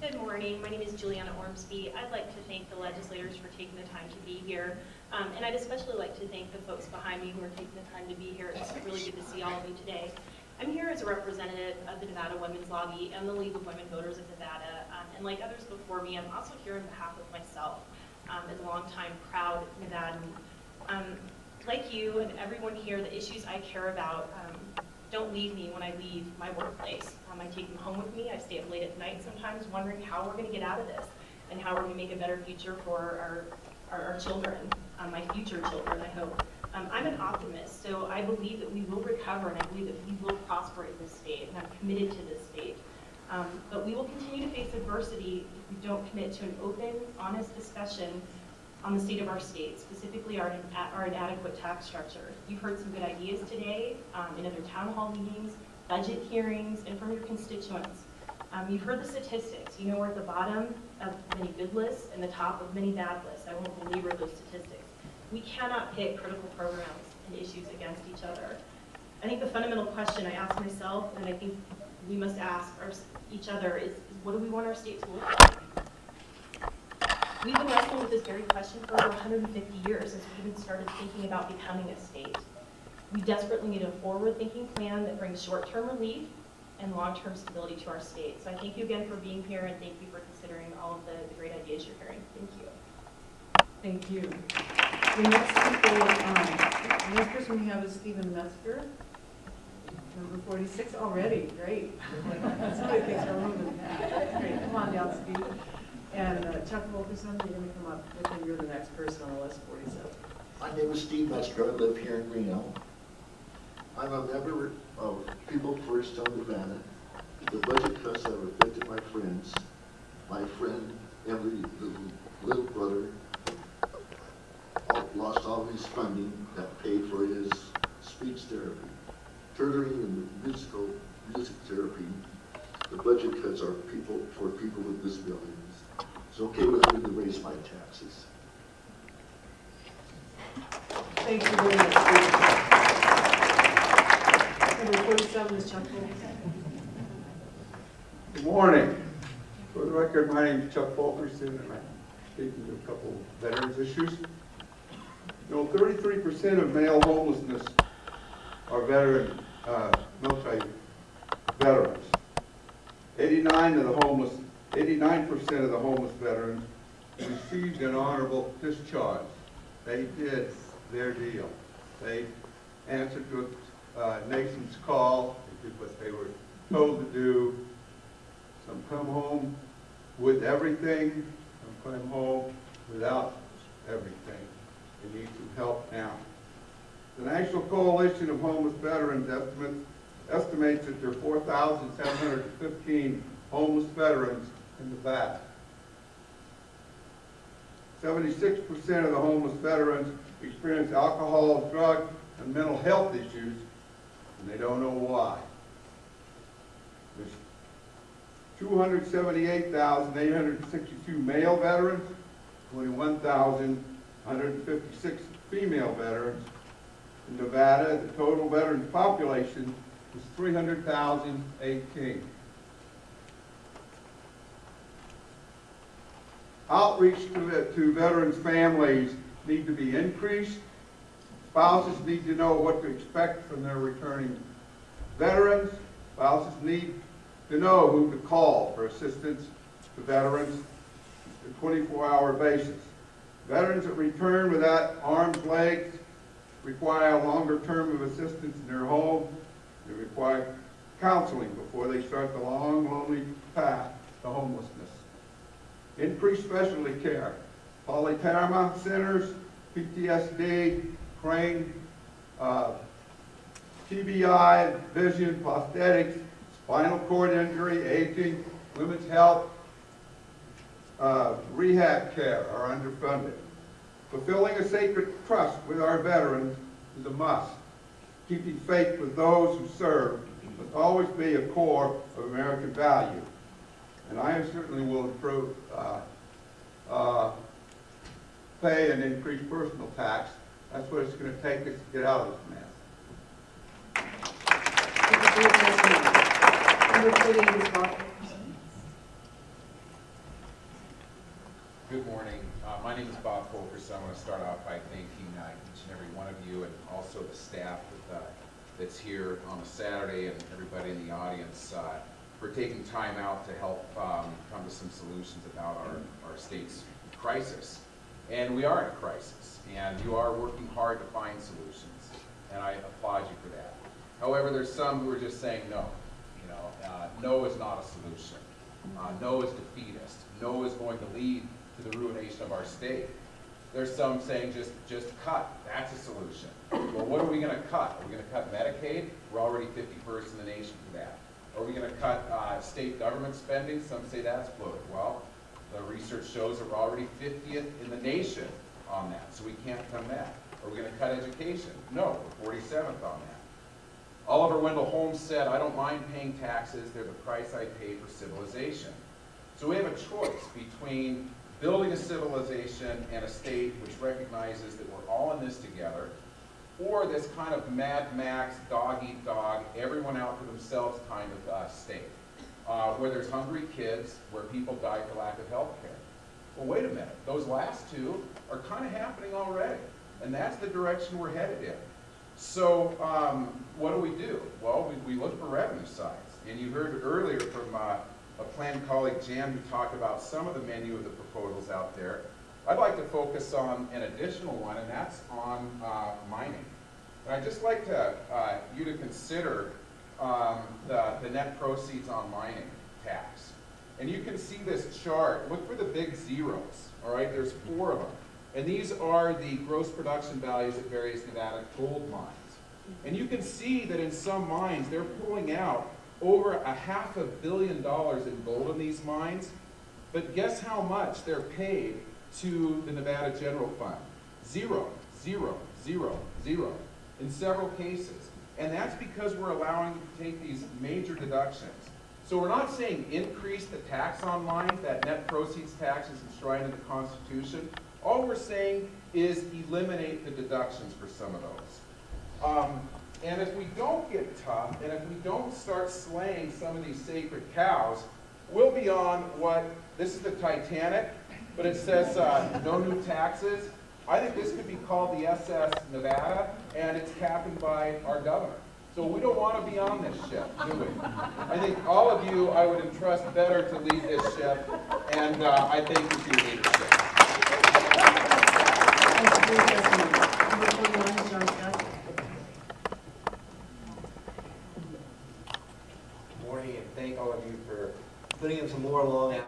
Good morning. My name is Juliana Ormsby. I'd like to thank the legislators for taking the time to be here. And I'd especially like to thank the folks behind me who are taking the time to be here. It's really good to see all of you today. I'm here as a representative of the Nevada Women's Lobby and the League of Women Voters of Nevada. And like others before me, I'm also here on behalf of myself as a longtime proud Nevadan. Like you and everyone here, the issues I care about don't leave me when I leave my workplace. I take them home with me. I stay up late at night sometimes wondering how we're going to get out of this and how we're going to make a better future for our children, my future children, I hope. I'm an optimist, so I believe that we will recover and I believe that we will prosper in this state, and I'm committed to this state. But we will continue to face adversity if we don't commit to an open, honest discussion on the state of our state, specifically our inadequate tax structure. You've heard some good ideas today in other town hall meetings, budget hearings, and from your constituents. You've heard the statistics. You know we're at the bottom of many good lists and the top of many bad lists. I won't belabor those statistics. We cannot pit critical programs and issues against each other. I think the fundamental question I ask myself, and I think we must ask each other, is what do we want our state to look like? We've been wrestling with this very question for over 150 years since we even started thinking about becoming a state. We desperately need a forward-thinking plan that brings short-term relief and long-term stability to our state. So I thank you again for being here, and thank you for considering all of the great ideas you're hearing. Thank you. Thank you. The next person we have is Stephen Metzger, number 46 already. Great. Somebody thinks we're moving. Great. Come on down, Steve. And Chuck Wilkerson, you're going to come up with him. You're the next person on the list, 47. My name is Steve Metzger. I live here in Reno. I'm a member of People First of Nevada. The budget cuts have affected my friends. My friend Emily, the little brother, lost all his funding that paid for his speech therapy, tutoring, and music therapy. The budget cuts are for people with disabilities. It's okay with me to raise my taxes. Thank you very much, Steve. Number 47 is Chuck Wilkerson. Good morning. For the record, my name is Chuck Wilkerson, and I'm speaking to a couple of veterans issues. You know, 33% of male homelessness are military veterans. 89% of the homeless veterans received an honorable discharge. They did their deal. They answered to Nathan's call. They did what they were told to do. Some come home with everything, some come home without everything. They need some help now. The National Coalition of Homeless Veterans estimates that there are 4,715 homeless veterans in Nevada. 76% of the homeless veterans experience alcohol, drug, and mental health issues, and they don't know why. There's 278,862 male veterans, 21,156 female veterans. In Nevada, the total veterans population is 300,018. Outreach to veterans' families need to be increased. Spouses need to know what to expect from their returning veterans. Spouses need to know who to call for assistance to veterans on a 24-hour basis. Veterans that return without arms, legs require a longer term of assistance in their home. They require counseling before they start the long, lonely path to homelessness. Increased specialty care, polytrauma centers, PTSD, Crane, TBI, vision, prosthetics, spinal cord injury, aging, women's health, rehab care are underfunded. Fulfilling a sacred trust with our veterans is a must. Keeping faith with those who serve must always be a core of American value. And I certainly will improve, pay and increase personal tax. That's what it's going to take us to get out of this mess. First, I want to start off by thanking each and every one of you, and also the staff that's here on a Saturday, and everybody in the audience for taking time out to help come to some solutions about our state's crisis. And we are in a crisis, and you are working hard to find solutions, and I applaud you for that. However, there's some who are just saying no. No is not a solution. No is defeatist. No is going to lead to the ruination of our state. There's some saying just cut. That's a solution. Well, what are we going to cut? Are we going to cut Medicaid? We're already 51st in the nation for that. Are we going to cut state government spending? Some say that's bloated. Well, the research shows that we're already 50th in the nation on that, so we can't cut that. Are we going to cut education? No, we're 47th on that. Oliver Wendell Holmes said, "I don't mind paying taxes, they're the price I pay for civilization." So we have a choice between building a civilization and a state which recognizes that we're all in this together, or this kind of Mad Max, dog-eat-dog, everyone out for themselves kind of state, where there's hungry kids, where people die for lack of health care. Well, wait a minute, those last two are kind of happening already, and that's the direction we're headed in. So what do? Well, we look for revenue sides. And you heard earlier from a planned colleague, Jan, who talked about some of the menu of the proposals out there. I'd like to focus on an additional one, and that's on mining. And I'd just like you to consider the net proceeds on mining tax. And you can see this chart. Look for the big zeros, all right? There's 4 of them. And these are the gross production values at various Nevada gold mines. And you can see that in some mines, they're pulling out over $500 million in gold in these mines. But guess how much they're paid to the Nevada General Fund? 0, 0, 0, 0 in several cases. And that's because we're allowing them to take these major deductions. So we're not saying increase the tax on mines. That net proceeds tax is enshrined in the Constitution. All we're saying is eliminate the deductions for some of those. And if we don't get tough, and if we don't start slaying some of these sacred cows, we'll be on this is the Titanic, but it says no new taxes. I think this could be called the SS Nevada, and it's captained by our governor. So we don't want to be on this ship, do we? I think all of you I would entrust better to lead this ship, and I thank you for your leadership. Morning, and thank all of you for putting in some more long hours.